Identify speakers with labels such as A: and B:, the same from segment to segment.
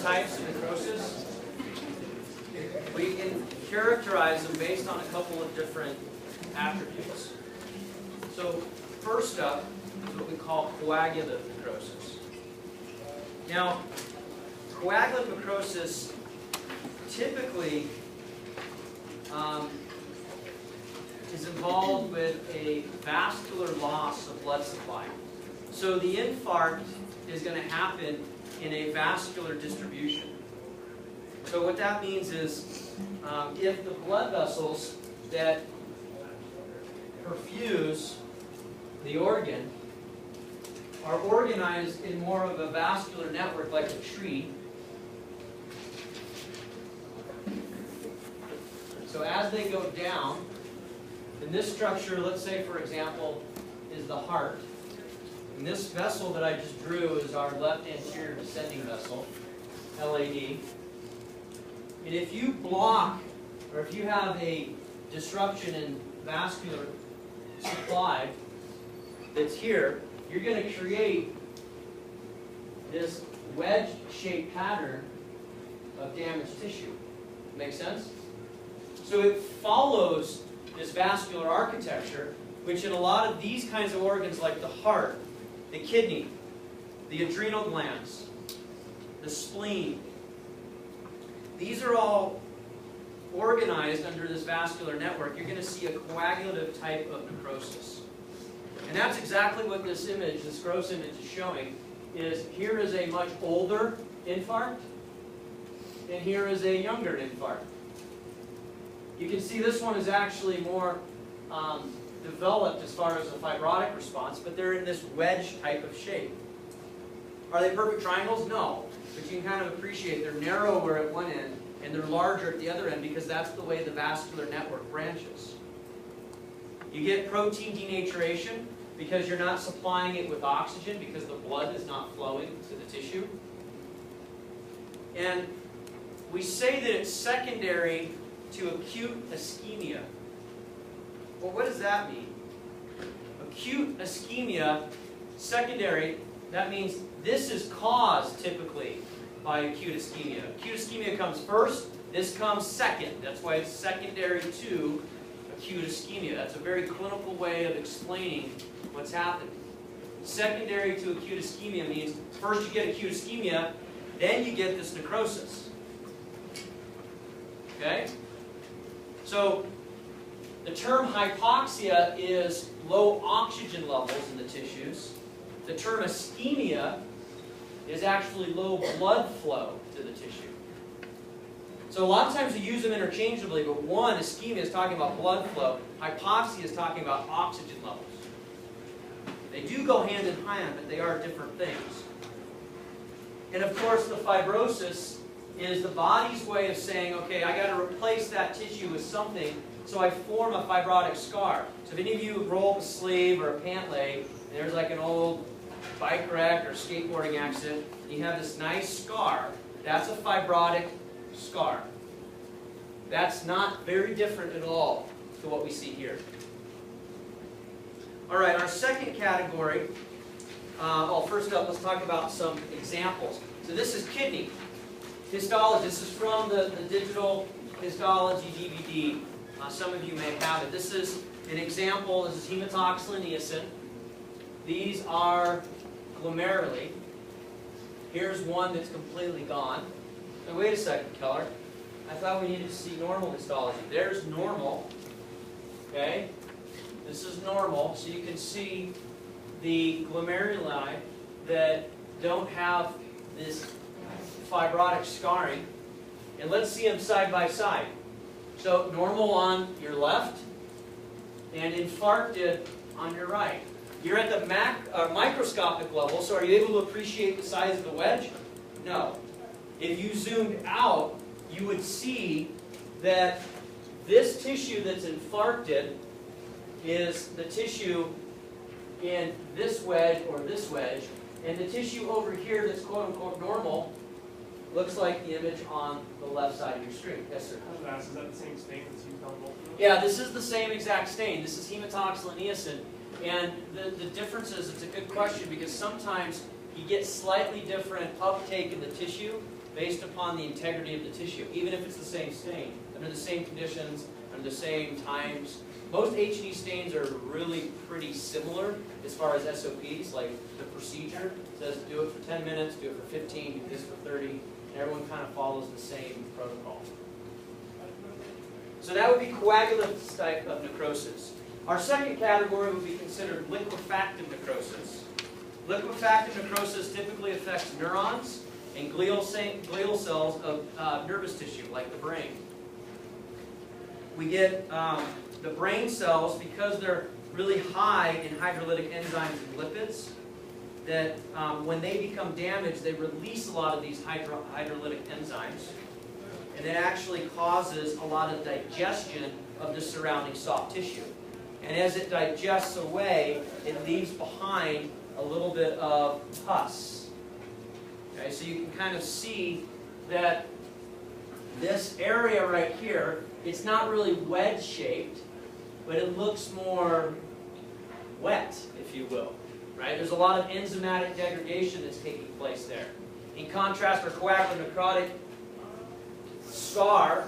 A: types of necrosis, we can characterize them based on a couple of different attributes. So first up is what we call coagulative necrosis. Now, coagulative necrosis typically is involved with a vascular loss of blood supply. So the infarct is going to happen in a vascular distribution. So what that means is if the blood vessels that perfuse the organ are organized in more of a vascular network like a tree, so as they go down, in this structure, let's say for example, is the heart. And this vessel that I just drew is our left anterior descending vessel, LAD. And if you block, or if you have a disruption in vascular supply that's here, you're going to create this wedge-shaped pattern of damaged tissue. Make sense? So it follows this vascular architecture, which in a lot of these kinds of organs like the heart, the kidney, the adrenal glands, the spleen, these are all organized under this vascular network. You're going to see a coagulative type of necrosis. And that's exactly what this image, this gross image is showing, is here is a much older infarct, and here is a younger infarct. You can see this one is actually more developed as far as a fibrotic response, but they're in this wedge type of shape. Are they perfect triangles? No. But you can kind of appreciate they're narrower at one end and they're larger at the other end because that's the way the vascular network branches. You get protein denaturation because you're not supplying it with oxygen because the blood is not flowing to the tissue. And we say that it's secondary to acute ischemia. Well, what does that mean? Acute ischemia, secondary, that means this is caused typically by acute ischemia. Acute ischemia comes first, this comes second. That's why it's secondary to acute ischemia. That's a very clinical way of explaining what's happening. Secondary to acute ischemia means first you get acute ischemia, then you get this necrosis. Okay? So the term hypoxia is low oxygen levels in the tissues. The term ischemia is actually low blood flow to the tissue. So a lot of times we use them interchangeably, but one, ischemia, is talking about blood flow. Hypoxia is talking about oxygen levels. They do go hand in hand, but they are different things. And of course, the fibrosis is the body's way of saying, okay, I got to replace that tissue with something, so I form a fibrotic scar. So if any of you roll up a sleeve or a pant leg, and there's like an old bike wreck or skateboarding accident, you have this nice scar, that's a fibrotic scar. That's not very different at all to what we see here. All right, our second category, first up, let's talk about some examples. So this is kidney. Histology. This is from the digital histology DVD. Some of you may have it. This is an example. This is hematoxylin eosin. These are glomeruli. Here's one that's completely gone. Now, wait a second, Keller. I thought we needed to see normal histology. There's normal. Okay? This is normal. So you can see the glomeruli that don't have this fibrotic scarring. And let's see them side by side. So normal on your left and infarcted on your right. You're at the microscopic level, so are you able to appreciate the size of the wedge? No. If you zoomed out, you would see that this tissue that's infarcted is the tissue in this wedge or this wedge, and the tissue over here that's quote-unquote normal looks like the image on the left side of your screen. Yes, sir?
B: Is that the same stain that's used on both of those?
A: Yeah, this is the same exact stain. This is hematoxylin eosin. And the difference is, it's a good question, because sometimes you get slightly different uptake in the tissue based upon the integrity of the tissue, even if it's the same stain, under the same conditions, under the same times. Most H&E stains are really pretty similar as far as SOPs, like the procedure says do it for 10 minutes, do it for 15, do this for 30, and everyone kind of follows the same protocol. So that would be coagulative type of necrosis. Our second category would be considered liquefactive necrosis. Liquefactive necrosis typically affects neurons and glial cells of nervous tissue, like the brain. We get the brain cells, because they're really high in hydrolytic enzymes and lipids, that when they become damaged, they release a lot of these hydrolytic enzymes, and it actually causes a lot of digestion of the surrounding soft tissue. And as it digests away, it leaves behind a little bit of pus. Okay, so you can kind of see that this area right here, it's not really wedge-shaped, but it looks more wet, if you will. Right? There's a lot of enzymatic degradation that's taking place there. In contrast, our coagulative necrotic scar,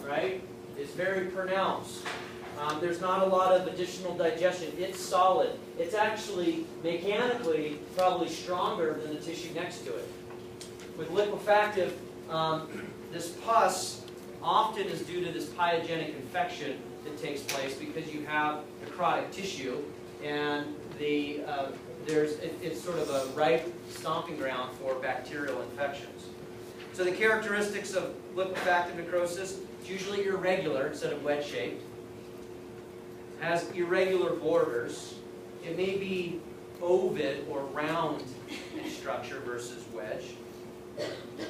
A: right, is very pronounced. There's not a lot of additional digestion. It's solid. It's actually mechanically probably stronger than the tissue next to it. With liquefactive, this pus often is due to this pyogenic infection that takes place because you have necrotic tissue, and it's sort of a ripe stomping ground for bacterial infections. So the characteristics of liquefactive necrosis, it's usually irregular instead of wedge-shaped. Has irregular borders. It may be ovid or round in structure versus wedge.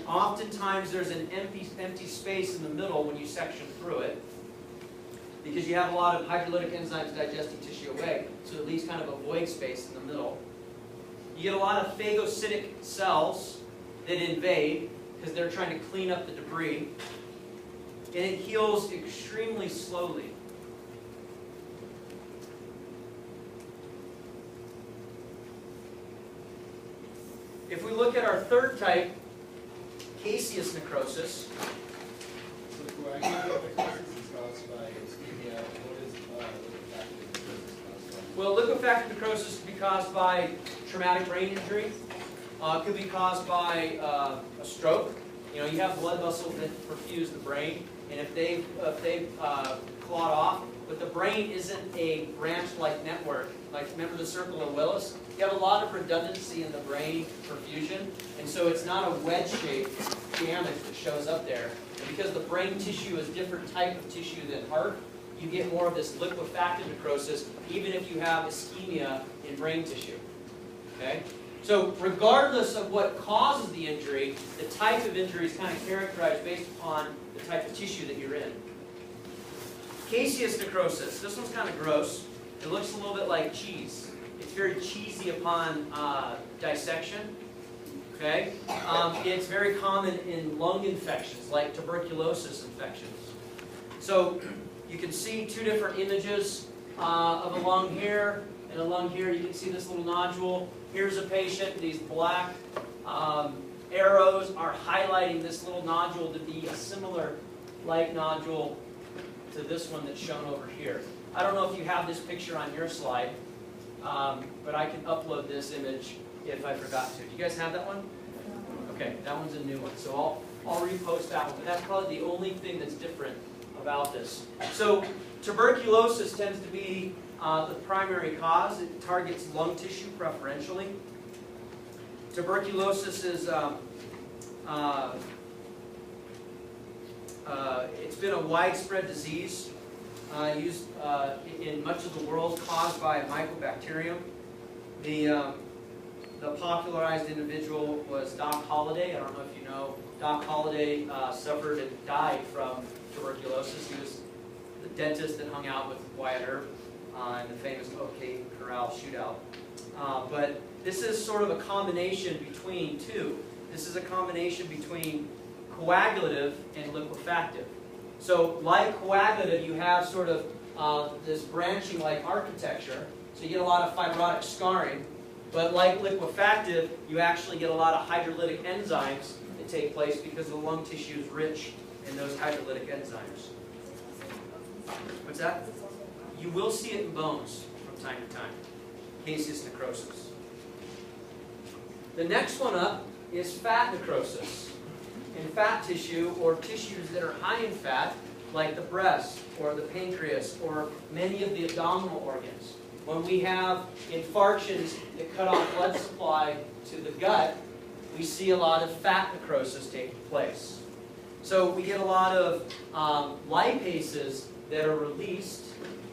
A: Oftentimes there's an empty space in the middle when you section through it, because you have a lot of hydrolytic enzymes digesting tissue away, so it leaves kind of a void space in the middle. You get a lot of phagocytic cells that invade because they're trying to clean up the debris, and it heals extremely slowly. If we look at our third type, caseous necrosis.
C: So the coagulative necrosis is caused by ischemia. What is liquefactive necrosis caused by?
A: Well, liquefactive necrosis can be caused by traumatic brain injury. It could be caused by a stroke. You know, you have blood vessels that perfuse the brain, and if they've clawed off, but the brain isn't a branch-like network. Like, remember the circle of Willis? You have a lot of redundancy in the brain perfusion, and so it's not a wedge-shaped damage that shows up there. And because the brain tissue is a different type of tissue than heart, you get more of this liquefactive necrosis, even if you have ischemia in brain tissue. Okay? So regardless of what causes the injury, the type of injury is kind of characterized based upon the type of tissue that you're in. Caseous necrosis. This one's kind of gross. It looks a little bit like cheese. It's very cheesy upon dissection. Okay? It's very common in lung infections, like tuberculosis infections. So you can see two different images of a lung here and a lung here. You can see this little nodule. Here's a patient. These black arrows are highlighting this little nodule to be a similar light nodule to this one that's shown over here. I don't know if you have this picture on your slide, but I can upload this image if I forgot to. Do you guys have that one? Okay, that one's a new one. So I'll repost that one. But that's probably the only thing that's different about this. So tuberculosis tends to be the primary cause. It targets lung tissue preferentially. Tuberculosis is it's been a widespread disease used in much of the world, caused by a mycobacterium. The popularized individual was Doc Holliday. I don't know if you know. Doc Holliday suffered and died from tuberculosis. He was the dentist that hung out with Wyatt Earp in the famous OK Corral shootout. But this is sort of a combination between two. This is a combination between coagulative and liquefactive. So like coagulative, you have sort of this branching-like architecture. So you get a lot of fibrotic scarring. But like liquefactive, you actually get a lot of hydrolytic enzymes that take place because the lung tissue is rich in those hydrolytic enzymes. What's that? You will see it in bones from time to time. Caseous necrosis. The next one up is fat necrosis. In fat tissue or tissues that are high in fat, like the breast or the pancreas or many of the abdominal organs. When we have infarctions that cut off blood supply to the gut, we see a lot of fat necrosis taking place. So we get a lot of lipases that are released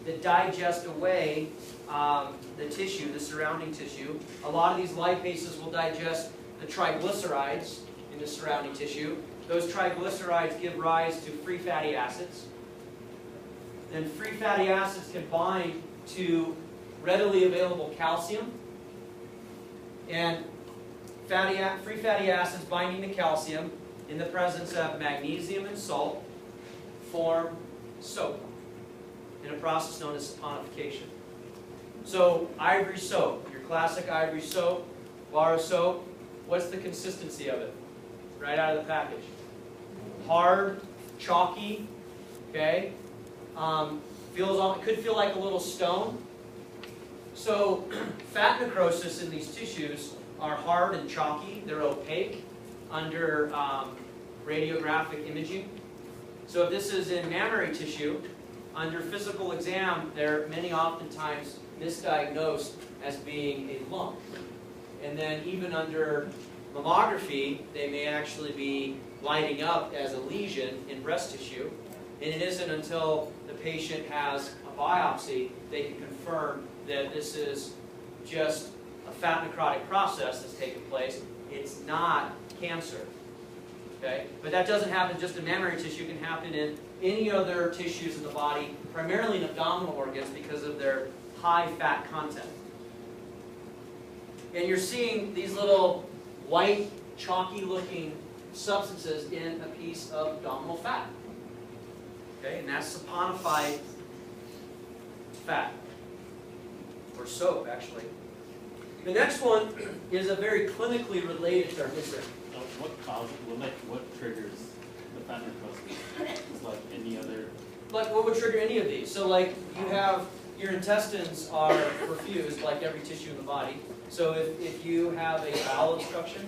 A: that digest away the tissue, the surrounding tissue. A lot of these lipases will digest the triglycerides in the surrounding tissue. Those triglycerides give rise to free fatty acids. And free fatty acids can bind to readily available calcium. And free fatty acids binding to calcium in the presence of magnesium and salt form soap in a process known as saponification. So ivory soap, your classic ivory soap, bar soap, what's the consistency of it? Right out of the package. Hard, chalky, okay? Could feel like a little stone. So fat necrosis in these tissues are hard and chalky. They're opaque under radiographic imaging. So if this is in mammary tissue, under physical exam, they're many oftentimes misdiagnosed as being a lump. And then even under mammography, they may actually be lighting up as a lesion in breast tissue. And it isn't until the patient has a biopsy they can confirm that this is just a fat necrotic process that's taken place. It's not cancer. Okay? But that doesn't happen just in mammary tissue. It can happen in any other tissues in the body, primarily in abdominal organs because of their high fat content. And you're seeing these little white, chalky looking substances in a piece of abdominal fat. Okay? And that's saponified fat. Or soap, actually. The next one is a very clinically related term. Yes, sir?
D: What causes, what triggers the fat necrosis? It's like any other...
A: Like, what would trigger any of these? So, like, you have, your intestines are perfused, like every tissue in the body. So if you have a bowel obstruction,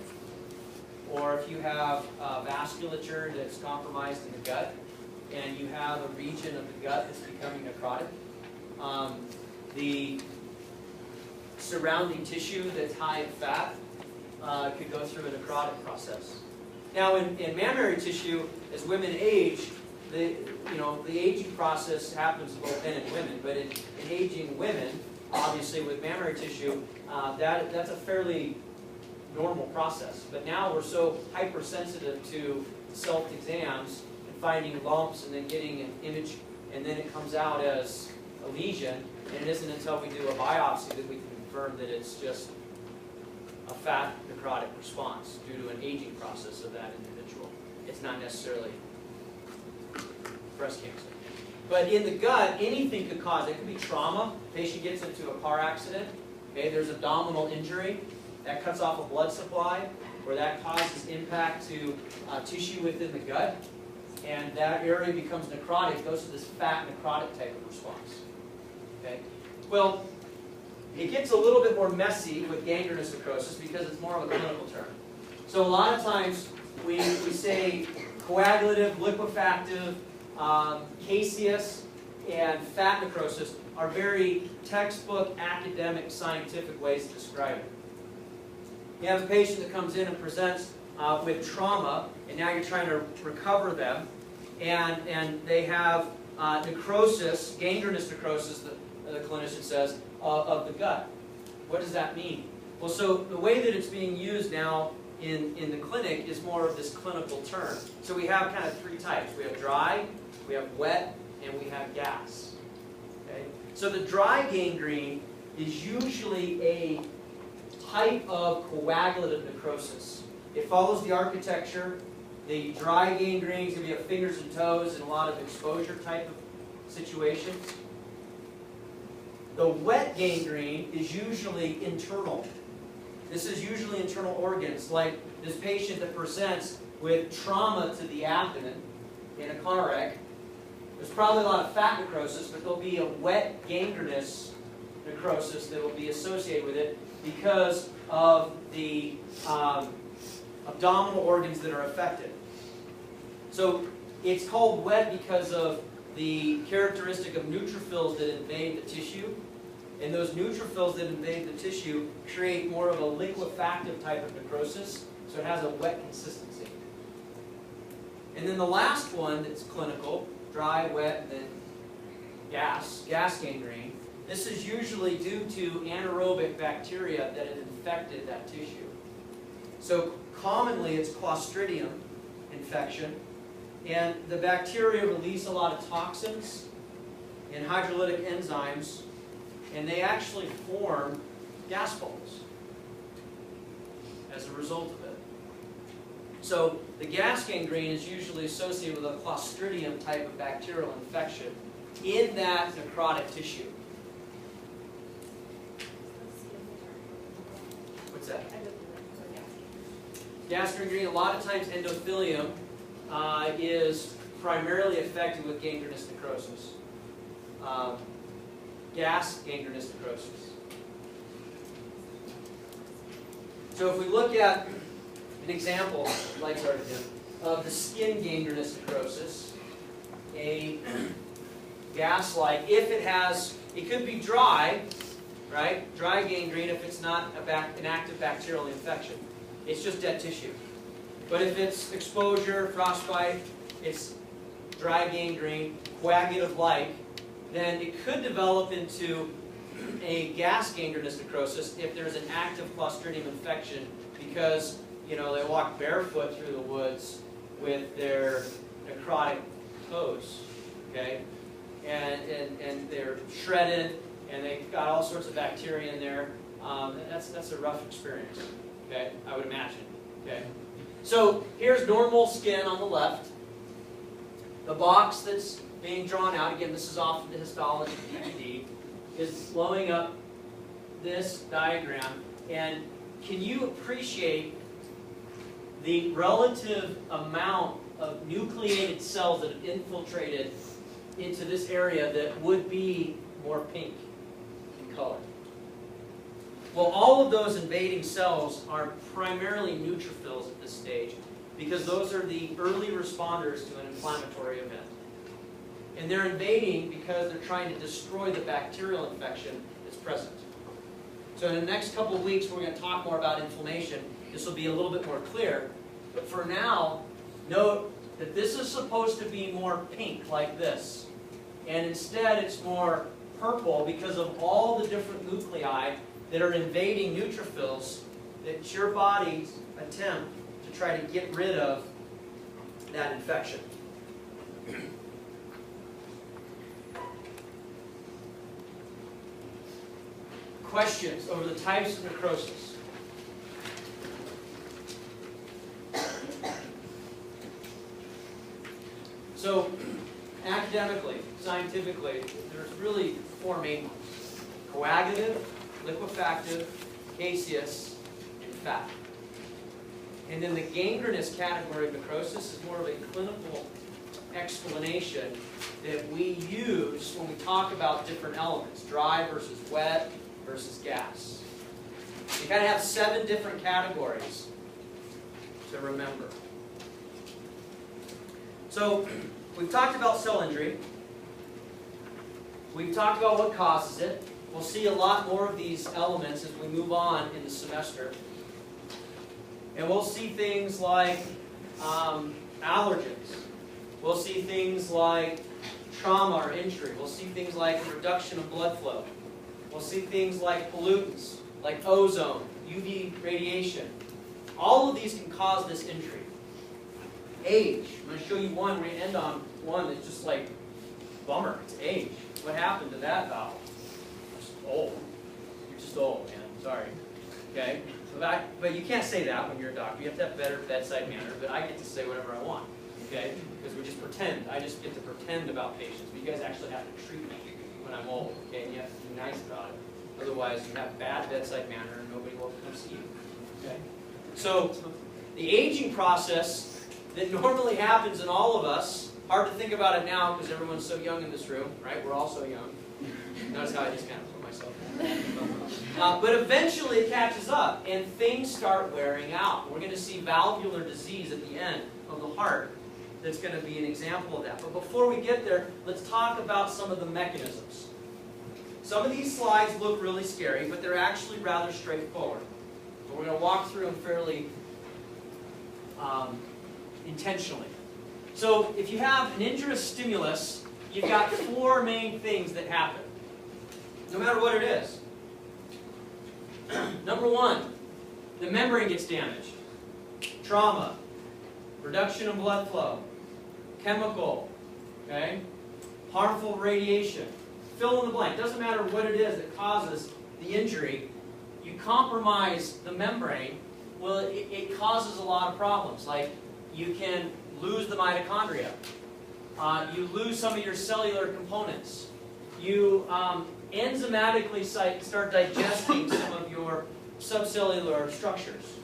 A: or if you have vasculature that's compromised in the gut, and you have a region of the gut that's becoming necrotic, the surrounding tissue that's high in fat could go through a necrotic process. Now, in mammary tissue, as women age, the aging process happens both men and women. But in aging women, obviously with mammary tissue, that's a fairly normal process. But now we're so hypersensitive to self-exams and finding lumps and then getting an image, and then it comes out as a lesion. And it isn't until we do a biopsy that we can confirm that it's just a fat necrotic response due to an aging process of that individual. It's not necessarily breast cancer. But in the gut, anything could cause it. It could be trauma. Patient gets into a car accident. Okay, there's abdominal injury. That cuts off a blood supply, or that causes impact to tissue within the gut. And that area becomes necrotic, goes to this fat necrotic type of response. Okay? Well, it gets a little bit more messy with gangrenous necrosis because it's more of a clinical term. So a lot of times we say coagulative, liquefactive, caseous, and fat necrosis are very textbook, academic, scientific ways to describe it. You have a patient that comes in and presents with trauma, and now you're trying to recover them, and they have necrosis, gangrenous necrosis, the clinician says, of the gut. What does that mean? Well, so the way that it's being used now in the clinic is more of this clinical term. So we have kind of three types. We have dry, we have wet, and we have gas. Okay? So the dry gangrene is usually a type of coagulative necrosis. It follows the architecture. The dry gangrene is going to be fingers and toes and a lot of exposure type of situations. The wet gangrene is usually internal. This is usually internal organs, like this patient that presents with trauma to the abdomen in a car wreck. There's probably a lot of fat necrosis, but there'll be a wet gangrenous necrosis that will be associated with it because of the abdominal organs that are affected. So it's called wet because of the characteristic of neutrophils that invade the tissue. And those neutrophils that invade the tissue create more of a liquefactive type of necrosis, so it has a wet consistency. And then the last one that's clinical, dry, wet, and then gas gangrene. This is usually due to anaerobic bacteria that have infected that tissue. So commonly it's Clostridium infection, and the bacteria release a lot of toxins and hydrolytic enzymes, and they actually form gas bubbles as a result of it. So the gas gangrene is usually associated with a Clostridium type of bacterial infection in that necrotic tissue. What's that? Gas gangrene, a lot of times endothelium is primarily affected with gangrenous necrosis. Gas gangrenous necrosis. So if we look at an example, lights are dim, of the skin gangrenous necrosis, a gas-like, if it has, it could be dry, right? Dry gangrene if it's not an active bacterial infection. It's just dead tissue. But if it's exposure, frostbite, it's dry gangrene, coagulative-like, then it could develop into a gas gangrenous necrosis if there's an active Clostridium infection because, you know, they walk barefoot through the woods with their necrotic toes, okay? And they're shredded, and they've got all sorts of bacteria in there. That's a rough experience, okay? I would imagine, okay? So here's normal skin on the left. The box that's being drawn out, again, this is off of the Histology Ph.D, is blowing up this diagram. And can you appreciate the relative amount of nucleated cells that have infiltrated into this area that would be more pink in color? Well, all of those invading cells are primarily neutrophils at this stage because those are the early responders to an inflammatory event. And they're invading because they're trying to destroy the bacterial infection that's present. So in the next couple of weeks, we're going to talk more about inflammation. This will be a little bit more clear. But for now, note that this is supposed to be more pink like this. And instead, it's more purple because of all the different nuclei that are invading neutrophils that your body's attempt to try to get rid of that infection. Questions over the types of necrosis? So, academically, scientifically, there's really four main ones: coagulative, liquefactive, caseous, and fat. And then the gangrenous category of necrosis is more of a clinical explanation that we use when we talk about different elements: dry versus wet versus gas. You kind of have 7 different categories to remember. So we've talked about cell injury. We've talked about what causes it. We'll see a lot more of these elements as we move on in the semester. And we'll see things like allergens. We'll see things like trauma or injury. We'll see things like reduction of blood flow. We'll see things like pollutants, like ozone, UV radiation. All of these can cause this injury. Age. I'm going to show you one. We're going to end on one that's just like, bummer. It's age. What happened to that valve? Just old. You're just old, man. Sorry. Okay? But you can't say that when you're a doctor. You have to have better bedside manner. But I get to say whatever I want. Okay? Because we just pretend. I just get to pretend about patients. But you guys actually have to treat me when I'm old. Okay? And you have to be nice about it. Otherwise, you have bad bedside manner and nobody will come see you. Okay? So the aging process that normally happens in all of us, hard to think about it now because everyone's so young in this room, right? We're all so young. Notice how I just kind of put myself. But eventually it catches up and things start wearing out. We're going to see valvular disease at the end of the heart. That's going to be an example of that. But before we get there, let's talk about some of the mechanisms. Some of these slides look really scary, but they're actually rather straightforward. But we're going to walk through them fairly intentionally. So if you have an injurious stimulus, you've got four main things that happen, no matter what it is. Number one, the membrane gets damaged. Trauma, reduction in blood flow, chemical, okay, harmful radiation. Fill in the blank. Doesn't matter what it is that causes the injury. You compromise the membrane, well, it causes a lot of problems. Like you can lose the mitochondria. You lose some of your cellular components. You enzymatically start digesting some of your subcellular structures.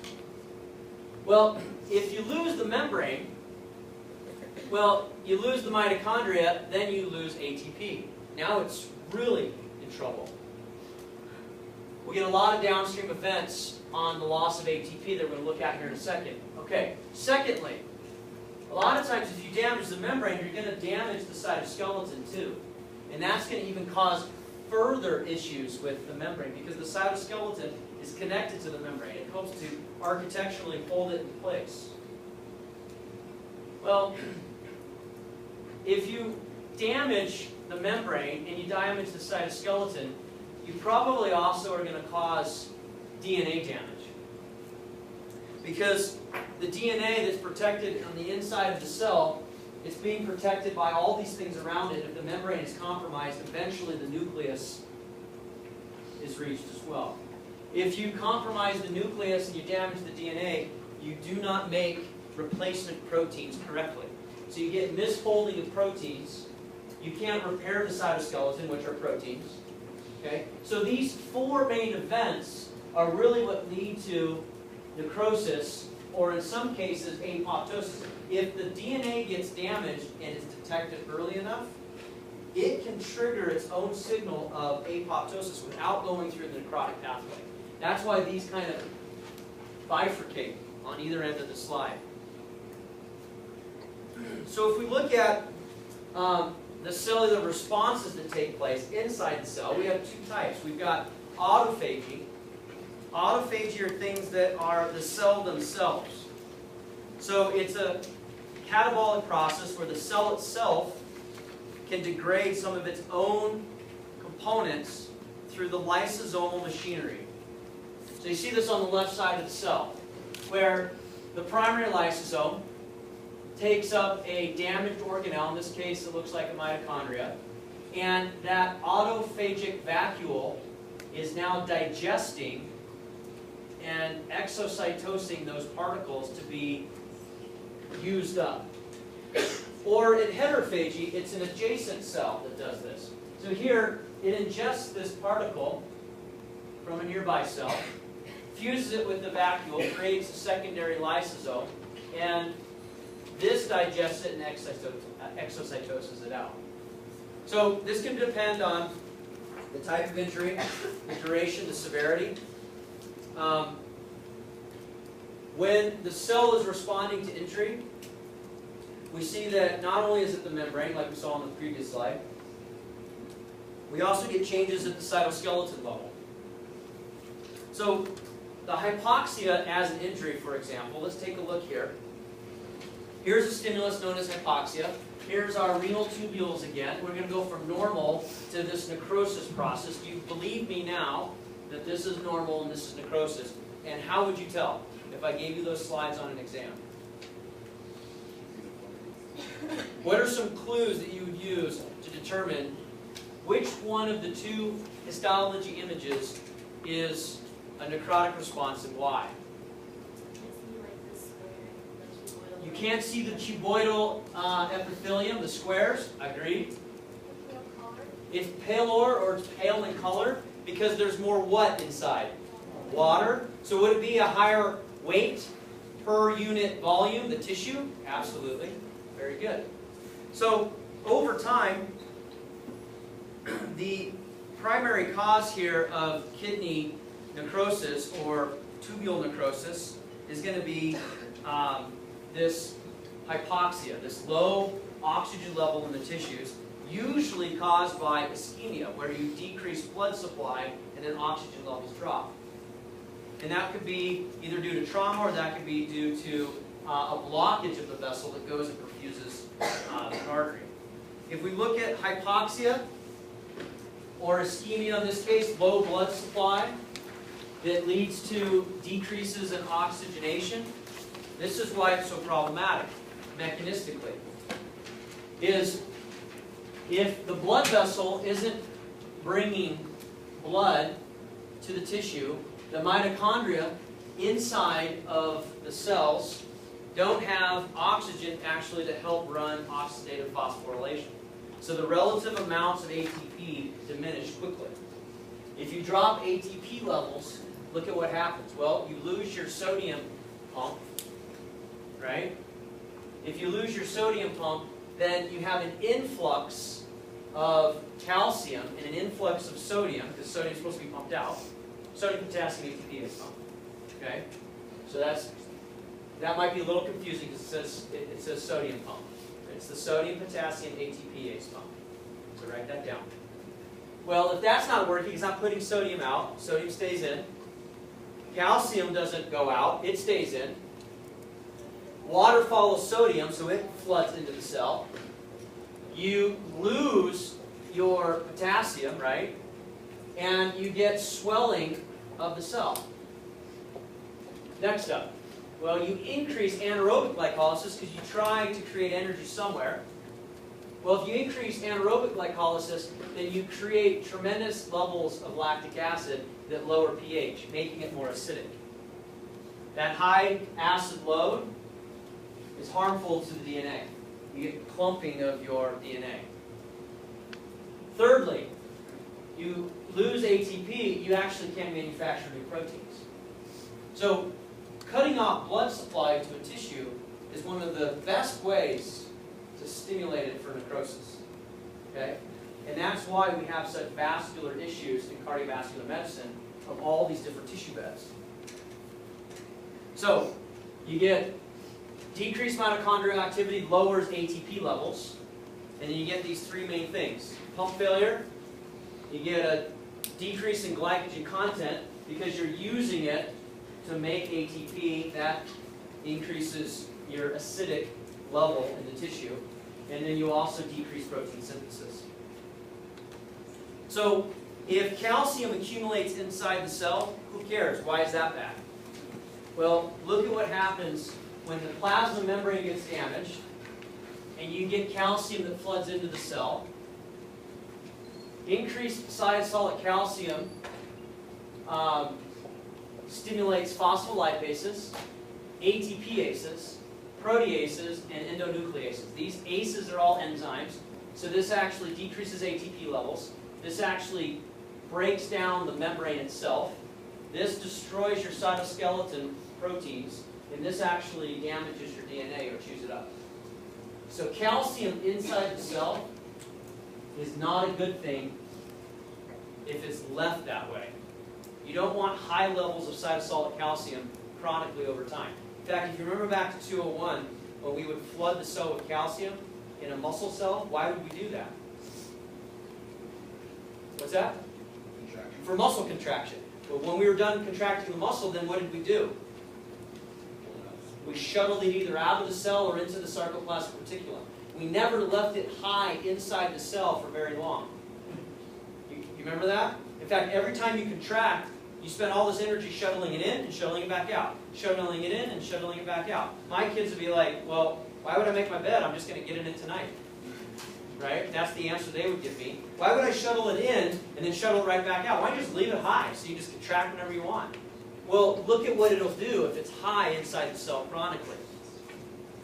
A: Well, if you lose the membrane, well, you lose the mitochondria, then you lose ATP. Now it's really in trouble. We get a lot of downstream events on the loss of ATP that we're going to look at here in a second. Okay, secondly, a lot of times if you damage the membrane, you're going to damage the cytoskeleton too. And that's going to even cause further issues with the membrane because the cytoskeleton is connected to the membrane. It helps to architecturally hold it in place. Well, if you damage the membrane and you damage the cytoskeleton, you probably also are going to cause DNA damage. Because the DNA that's protected on the inside of the cell, it's being protected by all these things around it. If the membrane is compromised, eventually the nucleus is reached as well. If you compromise the nucleus and you damage the DNA, you do not make replacement proteins correctly. So you get misfolding of proteins. You can't repair the cytoskeleton, which are proteins. Okay? So these four main events are really what lead to necrosis, or in some cases, apoptosis. If the DNA gets damaged and is detected early enough, it can trigger its own signal of apoptosis without going through the necrotic pathway. That's why these kind of bifurcate on either end of the slide. So if we look at the cellular responses that take place inside the cell, we have two types. We've got autophagy. Autophagy are things that are the cell themselves. So it's a catabolic process where the cell itself can degrade some of its own components through the lysosomal machinery. So you see this on the left side of the cell, where the primary lysosome takes up a damaged organelle, in this case it looks like a mitochondria, and that autophagic vacuole is now digesting and exocytosing those particles to be used up. Or in heterophagy, it's an adjacent cell that does this. So here, it ingests this particle from a nearby cell, fuses it with the vacuole, creates a secondary lysosome, and this digests it and exocytoses it out. So this can depend on the type of injury, the duration, the severity. When the cell is responding to injury, we see that not only is it the membrane, like we saw on the previous slide, we also get changes at the cytoskeleton level. So the hypoxia as an injury, for example, let's take a look here. Here's a stimulus known as hypoxia. Here's our renal tubules again. We're going to go from normal to this necrosis process. Do you believe me now that this is normal and this is necrosis? And how would you tell if I gave you those slides on an exam? What are some clues that you would use to determine which one of the two histology images is a necrotic response and why? You can't see the cuboidal epithelium, the squares. Agreed. It's paler or it's pale in color because there's more what inside? Water. So would it be a higher weight per unit volume, the tissue? Absolutely. Very good. So over time, the primary cause here of kidney necrosis or tubule necrosis is going to be this hypoxia, this low oxygen level in the tissues, usually caused by ischemia, where you decrease blood supply and then oxygen levels drop. And that could be either due to trauma or that could be due to a blockage of the vessel that goes and perfuses the artery. If we look at hypoxia, or ischemia in this case, low blood supply, that leads to decreases in oxygenation. This is why it's so problematic, mechanistically. Is if the blood vessel isn't bringing blood to the tissue, the mitochondria inside of the cells don't have oxygen actually to help run oxidative phosphorylation. So the relative amounts of ATP diminish quickly. If you drop ATP levels, look at what happens. Well, you lose your sodium pump, right? If you lose your sodium pump, then you have an influx of calcium and an influx of sodium, because sodium is supposed to be pumped out. Sodium, potassium, ATP is pumped. Okay? So that might be a little confusing because it says sodium pump. It's the sodium, potassium, ATPase pump. So write that down. Well, if that's not working, it's not putting sodium out. Sodium stays in. Calcium doesn't go out. It stays in. Water follows sodium, so it floods into the cell. You lose your potassium, right? And you get swelling of the cell. Next up. Well, you increase anaerobic glycolysis because you try to create energy somewhere. Well, if you increase anaerobic glycolysis, then you create tremendous levels of lactic acid that lower pH, making it more acidic. That high acid load is harmful to the DNA. You get clumping of your DNA. Thirdly, you lose ATP, you actually can't manufacture new proteins. So cutting off blood supply to a tissue is one of the best ways to stimulate it for necrosis. Okay? And that's why we have such vascular issues in cardiovascular medicine of all these different tissue beds. So, you get decreased mitochondrial activity lowers ATP levels, and then you get these three main things. Pump failure, you get a decrease in glycogen content because you're using it to make ATP. That increases your acidic level in the tissue, and then you also decrease protein synthesis. So if calcium accumulates inside the cell, who cares? Why is that bad? Well, look at what happens when the plasma membrane gets damaged and you get calcium that floods into the cell. Increased cytosolic calcium stimulates phospholipases, ATPases, proteases, and endonucleases. These aces are all enzymes, so this actually decreases ATP levels. This actually breaks down the membrane itself. This destroys your cytoskeleton proteins, and this actually damages your DNA or chews it up. So calcium inside the cell is not a good thing if it's left that way. You don't want high levels of cytosolic calcium chronically over time. In fact, if you remember back to 201, when we would flood the cell with calcium in a muscle cell, why would we do that? What's that?
C: Contraction.
A: For muscle contraction. But when we were done contracting the muscle, then what did we do? We shuttled it either out of the cell or into the sarcoplasmic reticulum. We never left it high inside the cell for very long. You remember that? In fact, every time you contract, you spend all this energy shuttling it in and shuttling it back out. Shuttling it in and shuttling it back out. My kids would be like, well, why would I make my bed? I'm just going to get in it tonight. Right? That's the answer they would give me. Why would I shuttle it in and then shuttle it right back out? Why don't you just leave it high so you just contract whenever you want? Well, look at what it'll do if it's high inside the cell chronically.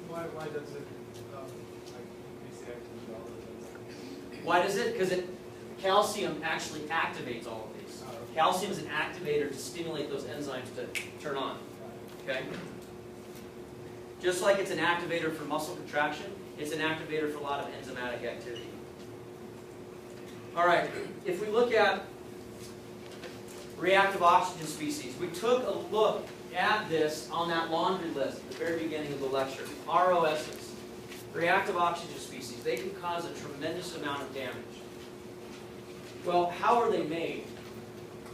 C: Why does it increase the activity of all of those?
A: Why does it? Because calcium actually activates all of these.
C: Oh, okay.
A: Calcium is an activator to stimulate those enzymes to turn on. Okay? Just like it's an activator for muscle contraction, it's an activator for a lot of enzymatic activity. All right, if we look at reactive oxygen species, we took a look at this on that laundry list at the very beginning of the lecture. ROSs, reactive oxygen species, they can cause a tremendous amount of damage. Well, how are they made?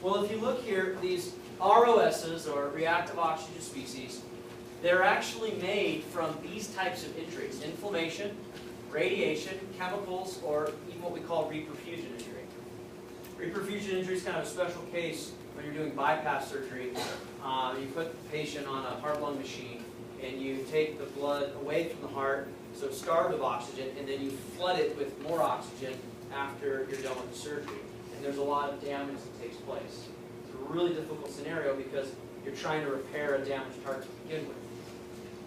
A: Well, if you look here, these ROSs, or reactive oxygen species, they're actually made from these types of injuries: inflammation, radiation, chemicals, or even what we call reperfusion injury. Reperfusion injury is kind of a special case when you're doing bypass surgery. You put the patient on a heart-lung machine, and you take the blood away from the heart, so it's starved of oxygen, and then you flood it with more oxygen after you're done with the surgery. And there's a lot of damage that takes place. It's a really difficult scenario because you're trying to repair a damaged heart to begin with.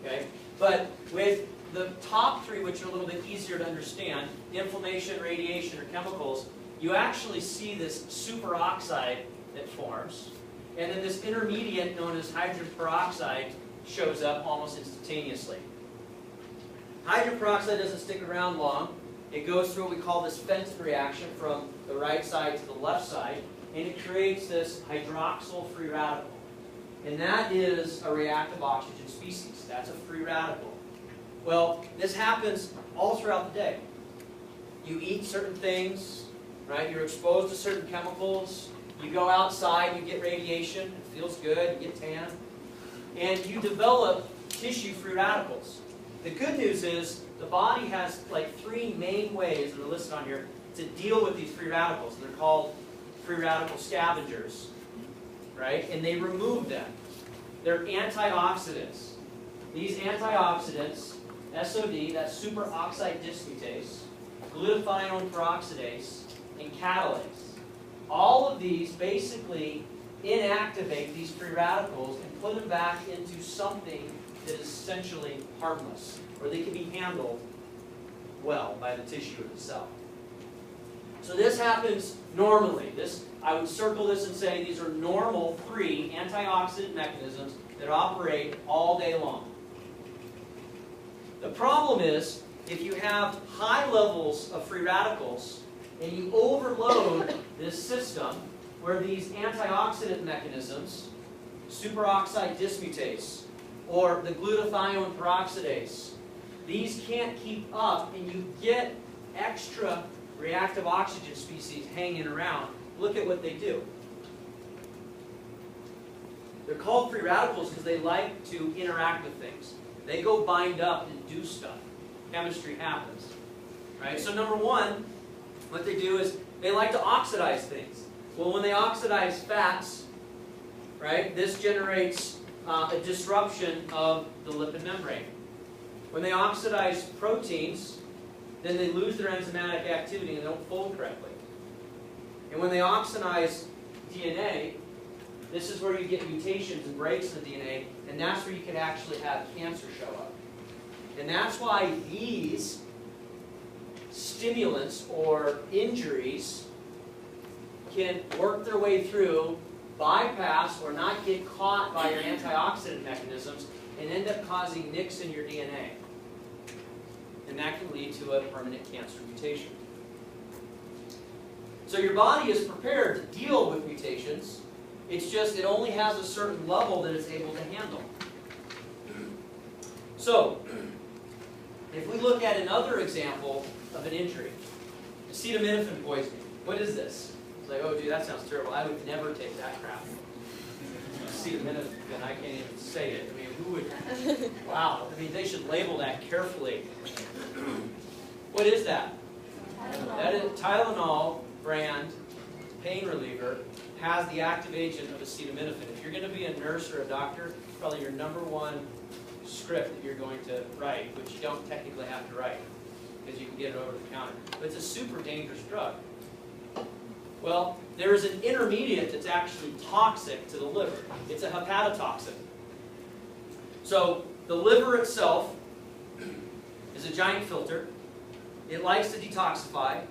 A: Okay? But with the top three, which are a little bit easier to understand, inflammation, radiation, or chemicals, you actually see this superoxide that forms, and then this intermediate known as hydrogen peroxide shows up almost instantaneously. Hydrogen peroxide doesn't stick around long. It goes through what we call this Fenton reaction from the right side to the left side, and it creates this hydroxyl free radical. And that is a reactive oxygen species. That's a free radical. Well, this happens all throughout the day. You eat certain things, right? You're exposed to certain chemicals. You go outside, you get radiation. It feels good. You get tan. And you develop tissue free radicals. The good news is the body has like three main ways that are listed on here to deal with these free radicals. And they're called free radical scavengers, right? And they remove them. They're antioxidants. These antioxidants, SOD, that's superoxide dismutase, glutathione peroxidase, and catalase. All of these basically inactivate these free radicals and put them back into something that is essentially harmless, or they can be handled well by the tissue of the cell. So this happens normally. I would circle this and say these are normal, free antioxidant mechanisms that operate all day long. The problem is, if you have high levels of free radicals and you overload this system where these antioxidant mechanisms, superoxide dismutase, or the glutathione peroxidase, these can't keep up and you get extra reactive oxygen species hanging around. Look at what they do. They're called free radicals because they like to interact with things. They go bind up and do stuff. Chemistry happens. Right? So number one, what they do is they like to oxidize things. Well, when they oxidize fats, right, this generates a disruption of the lipid membrane. When they oxidize proteins, then they lose their enzymatic activity and they don't fold correctly. And when they oxidize DNA, this is where you get mutations and breaks in the DNA, and that's where you can actually have cancer show up. And that's why these stimulants or injuries can work their way through, bypass, or not get caught by your antioxidant mechanisms, and end up causing nicks in your DNA. And that can lead to a permanent cancer mutation. So your body is prepared to deal with mutations. It's just it only has a certain level that it's able to handle. So, if we look at another example of an injury, acetaminophen poisoning. What is this? It's like, oh, dude, that sounds terrible. I would never take that crap. Acetaminophen, I can't even say it. I mean, who would? Wow. I mean, they should label that carefully. What is that? That is Tylenol brand pain reliever. Has the active agent of acetaminophen. If you're going to be a nurse or a doctor, probably your number one script that you're going to write, which you don't technically have to write because you can get it over the counter. But it's a super dangerous drug. Well, there is an intermediate that's actually toxic to the liver. It's a hepatotoxin. So the liver itself is a giant filter. It likes to detoxify.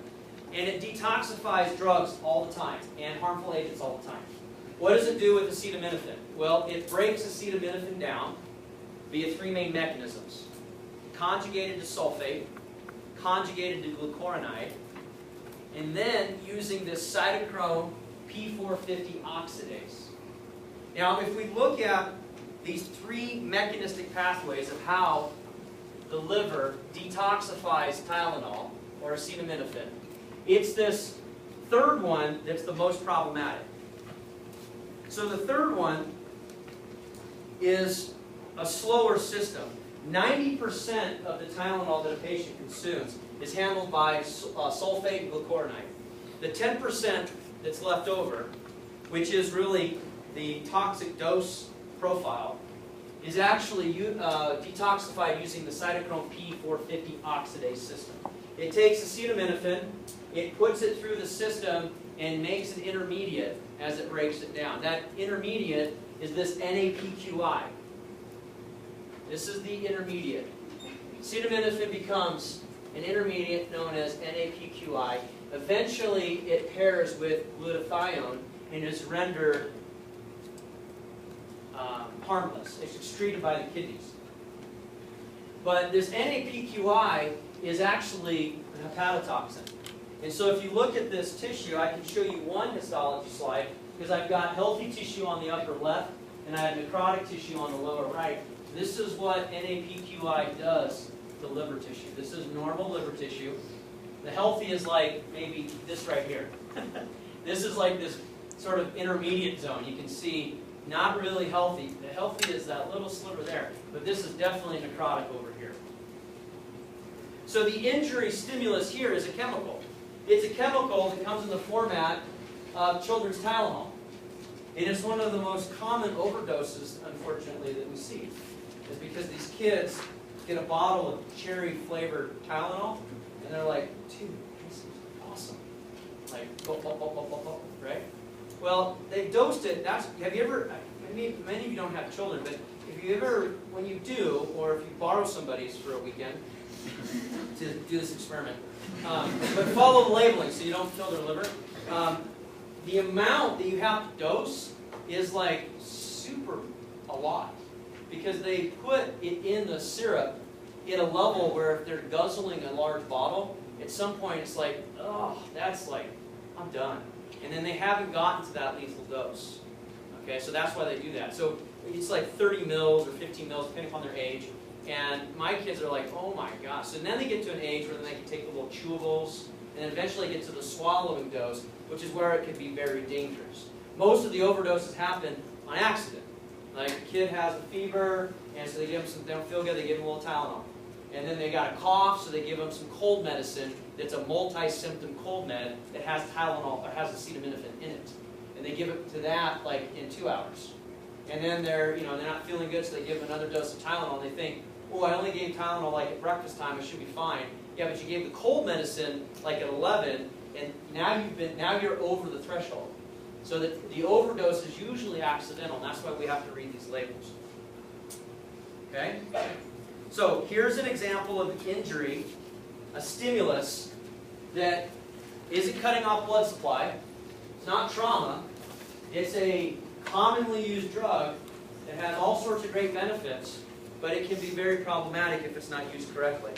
A: and it detoxifies drugs all the time and harmful agents all the time. What does it do with acetaminophen? Well, it breaks acetaminophen down via three main mechanisms. Conjugated to sulfate, conjugated to glucuronide, and then using this cytochrome P450 oxidase. Now, if we look at these three mechanistic pathways of how the liver detoxifies Tylenol, or acetaminophen, it's this third one that's the most problematic. So the third one is a slower system. 90% of the Tylenol that a patient consumes is handled by sulfate and glucuronide. The 10% that's left over, which is really the toxic dose profile, is actually detoxified using the cytochrome P450 oxidase system. It takes acetaminophen, it puts it through the system, and makes an intermediate as it breaks it down. That intermediate is this NAPQI. This is the intermediate. Acetaminophen becomes an intermediate known as NAPQI. Eventually, it pairs with glutathione and is rendered harmless. It's excreted by the kidneys. But this NAPQI is actually a hepatotoxin. And so if you look at this tissue, I can show you one histology slide, because I've got healthy tissue on the upper left, and I have necrotic tissue on the lower right. This is what NAPQI does to liver tissue. This is normal liver tissue. The healthy is like maybe this right here. This is like this sort of intermediate zone. You can see not really healthy. The healthy is that little sliver there, but this is definitely necrotic over here. So the injury stimulus here is a chemical. It's a chemical that comes in the format of children's Tylenol. And it's one of the most common overdoses, unfortunately, that we see. It's because these kids get a bottle of cherry-flavored Tylenol, and they're like, dude, this is awesome. Like, right? Well, they've dosed it. Have you ever, many of you don't have children, but if you ever, when you do, or if you borrow somebody's for a weekend to do this experiment, but follow the labeling so you don't kill their liver. The amount that you have to dose is like super a lot, because they put it in the syrup at a level where if they're guzzling a large bottle, at some point it's like, oh, that's like, I'm done. And then they haven't gotten to that lethal dose. Okay, so that's why they do that. So it's like 30 mils or 15 mils, depending upon their age. And my kids are like, oh my gosh. So then they get to an age where then they can take the little chewables, and then eventually get to the swallowing dose, which is where it can be very dangerous. Most of the overdoses happen on accident. Like a kid has a fever, and so they give them some, they don't feel good, they give them a little Tylenol. And then they got a cough, so they give them some cold medicine that's a multi-symptom cold med that has Tylenol, or has acetaminophen in it. And they give it to that like in 2 hours. And then they're not feeling good, so they give them another dose of Tylenol, and they think, oh, I only gave Tylenol like at breakfast time, I should be fine. Yeah, but you gave the cold medicine like at 11, and now you're over the threshold. So that the overdose is usually accidental, and that's why we have to read these labels. Okay? So here's an example of injury, a stimulus that isn't cutting off blood supply. It's not trauma. It's a commonly used drug that has all sorts of great benefits, but it can be very problematic if it's not used correctly.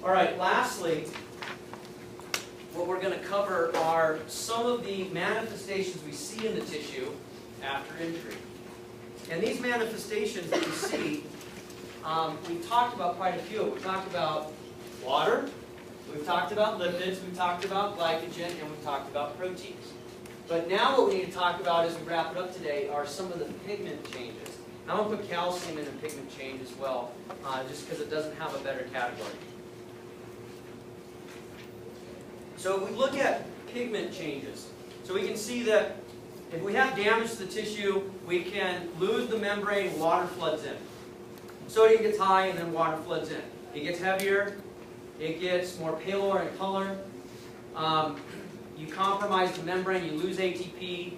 A: All right, lastly, what we're going to cover are some of the manifestations we see in the tissue after injury. And these manifestations that you see, we've talked about quite a few. We've talked about water, we've talked about lipids, we've talked about glycogen, and we've talked about proteins. But now what we need to talk about as we wrap it up today are some of the pigment changes. I'm going to put calcium in the pigment change as well, just because it doesn't have a better category. So if we look at pigment changes, so we can see that if we have damage to the tissue, we can lose the membrane, water floods in. Sodium gets high and then water floods in. It gets heavier, it gets more paler in color. You compromise the membrane, you lose ATP,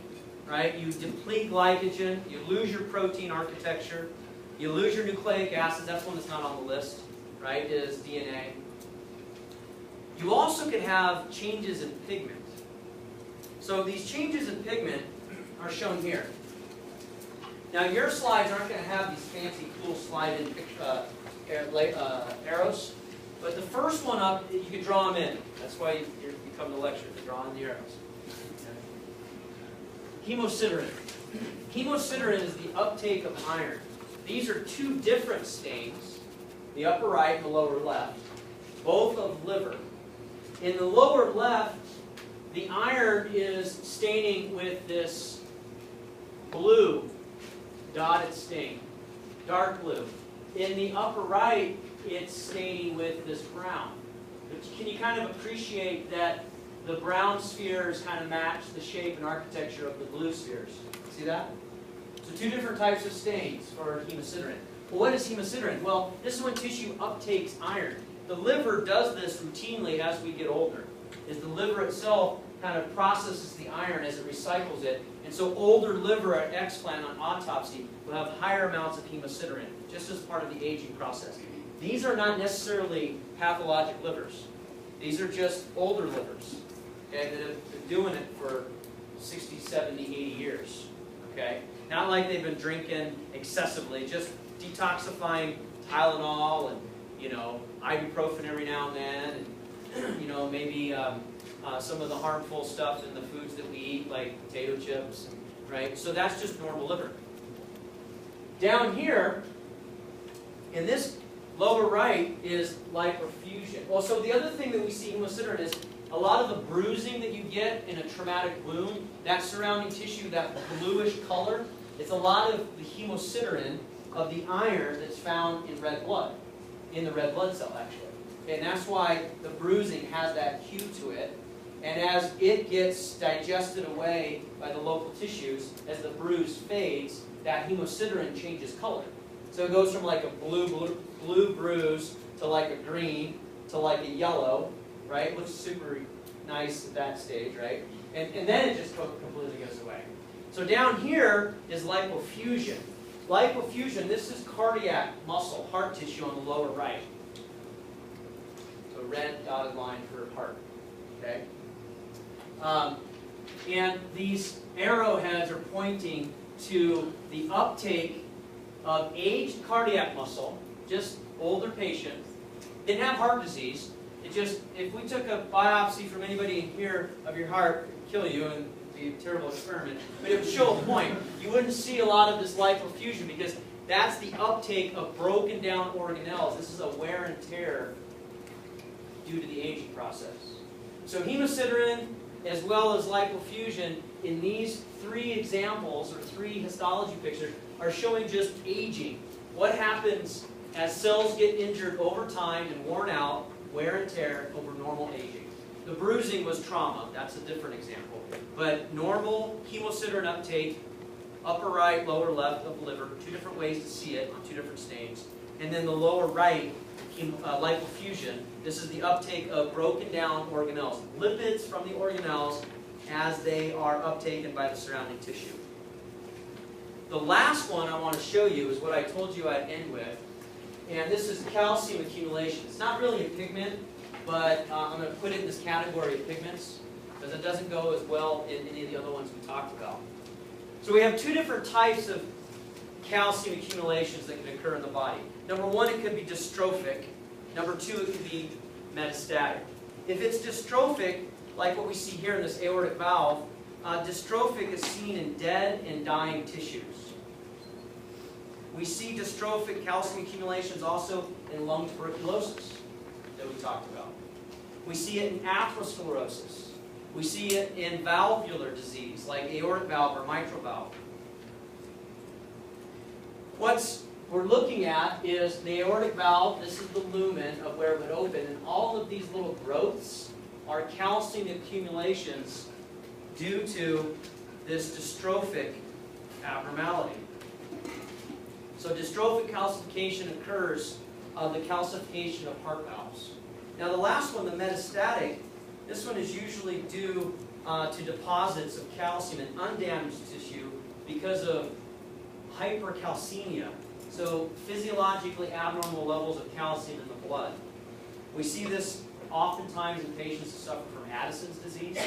A: right? You deplete glycogen, you lose your protein architecture, you lose your nucleic acids. That's one that's not on the list, right, is DNA. You also can have changes in pigment. So these changes in pigment are shown here. Now your slides aren't going to have these fancy cool slided arrows, but the first one up, you can draw them in. That's why you come to lecture, to draw in the arrows. Hemosiderin. Hemosiderin is the uptake of iron. These are two different stains, the upper right and the lower left, both of liver. In the lower left, the iron is staining with this blue dotted stain, dark blue. In the upper right, it's staining with this brown. But can you kind of appreciate that the brown spheres kind of match the shape and architecture of the blue spheres? See that? So two different types of stains for hemosiderin. Well, what is hemosiderin? Well, this is when tissue uptakes iron. The liver does this routinely as we get older. Is the liver itself kind of processes the iron as it recycles it. And so older liver at explant on autopsy will have higher amounts of hemosiderin, just as part of the aging process. These are not necessarily pathologic livers. These are just older livers, okay, that have been doing it for 60, 70, 80 years. Okay? Not like they've been drinking excessively, just detoxifying Tylenol and, ibuprofen every now and then, and, maybe some of the harmful stuff in the foods that we eat, like potato chips, right? So that's just normal liver. Down here, in this lower right, is lipofusion. Well, so the other thing that we see in hemosiderin is a lot of the bruising that you get in a traumatic wound, that surrounding tissue, that bluish color, it's a lot of the hemosiderin of the iron that's found in red blood, in the red blood cell, actually. And that's why the bruising has that hue to it. And as it gets digested away by the local tissues, as the bruise fades, that hemosiderin changes color. So it goes from like a blue bruise to like a green to like a yellow, right? It looks super nice at that stage, right? And then it just completely goes away. So down here is lipofusion. Lipofusion, this is cardiac muscle, heart tissue on the lower right. So red dotted line for heart, okay? And these arrowheads are pointing to the uptake of aged cardiac muscle, just older patients. Didn't have heart disease. It just, if we took a biopsy from anybody in here of your heart, it would kill you and it'd be a terrible experiment. But it would show a point. You wouldn't see a lot of this lipofusion because that's the uptake of broken down organelles. This is a wear and tear due to the aging process. So hemosiderin, as well as lipofusion, in these three examples, or three histology pictures, are showing just aging. What happens as cells get injured over time and worn out, wear and tear, over normal aging. The bruising was trauma. That's a different example. But normal hemosiderin uptake, upper right, lower left of the liver, two different ways to see it on two different stains. And then the lower right, lipofusion. This is the uptake of broken down organelles, lipids from the organelles as they are uptaken by the surrounding tissue. The last one I want to show you is what I told you I'd end with, and this is calcium accumulation. It's not really a pigment, but I'm going to put it in this category of pigments because it doesn't go as well in any of the other ones we talked about. So we have two different types of calcium accumulations that can occur in the body. Number one, it could be dystrophic. Number two, it could be metastatic. If it's dystrophic, like what we see here in this aortic valve, dystrophic is seen in dead and dying tissues. We see dystrophic calcium accumulations also in lung tuberculosis that we talked about. We see it in atherosclerosis. We see it in valvular disease like aortic valve or mitral valve. What we're looking at is the aortic valve. This is the lumen of where it would open, and all of these little growths are calcium accumulations due to this dystrophic abnormality. So dystrophic calcification occurs of the calcification of heart valves. Now the last one, the metastatic, this one is usually due to deposits of calcium in undamaged tissue because of hypercalcemia. So physiologically abnormal levels of calcium in the blood. We see this oftentimes in patients who suffer from Addison's disease.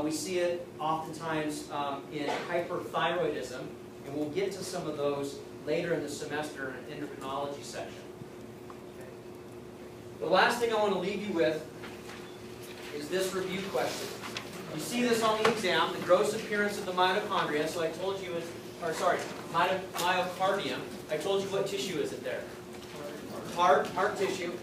A: We see it oftentimes in hyperthyroidism, and we'll get to some of those later in the semester in endocrinology section. Okay. The last thing I want to leave you with is this review question. You see this on the exam, the gross appearance of the mitochondria. So I told you, myocardium. I told you what tissue is it there? Heart tissue.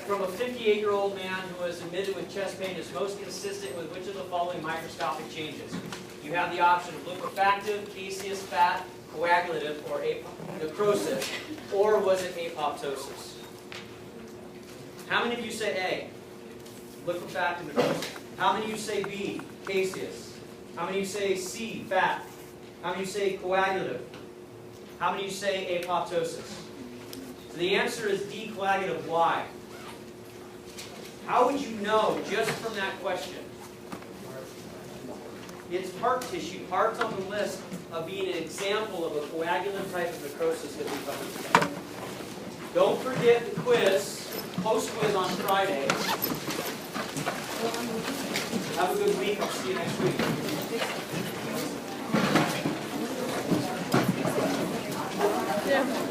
A: From a 58-year-old man who was admitted with chest pain is most consistent with which of the following microscopic changes? You have the option of liquefactive, caseous, fat, coagulative, or necrosis, or was it apoptosis? How many of you say A? Liquefactive, necrosis. How many of you say B? Caseous. How many of you say C? Fat. How many of you say coagulative? How many of you say apoptosis? So the answer is D, coagulative. Why? How would you know just from that question? It's heart tissue. Heart's on the list of being an example of a coagulative type of necrosis that we covered. Don't forget the quiz, post-quiz on Friday. Have a good week. I'll see you next week.
E: Yeah.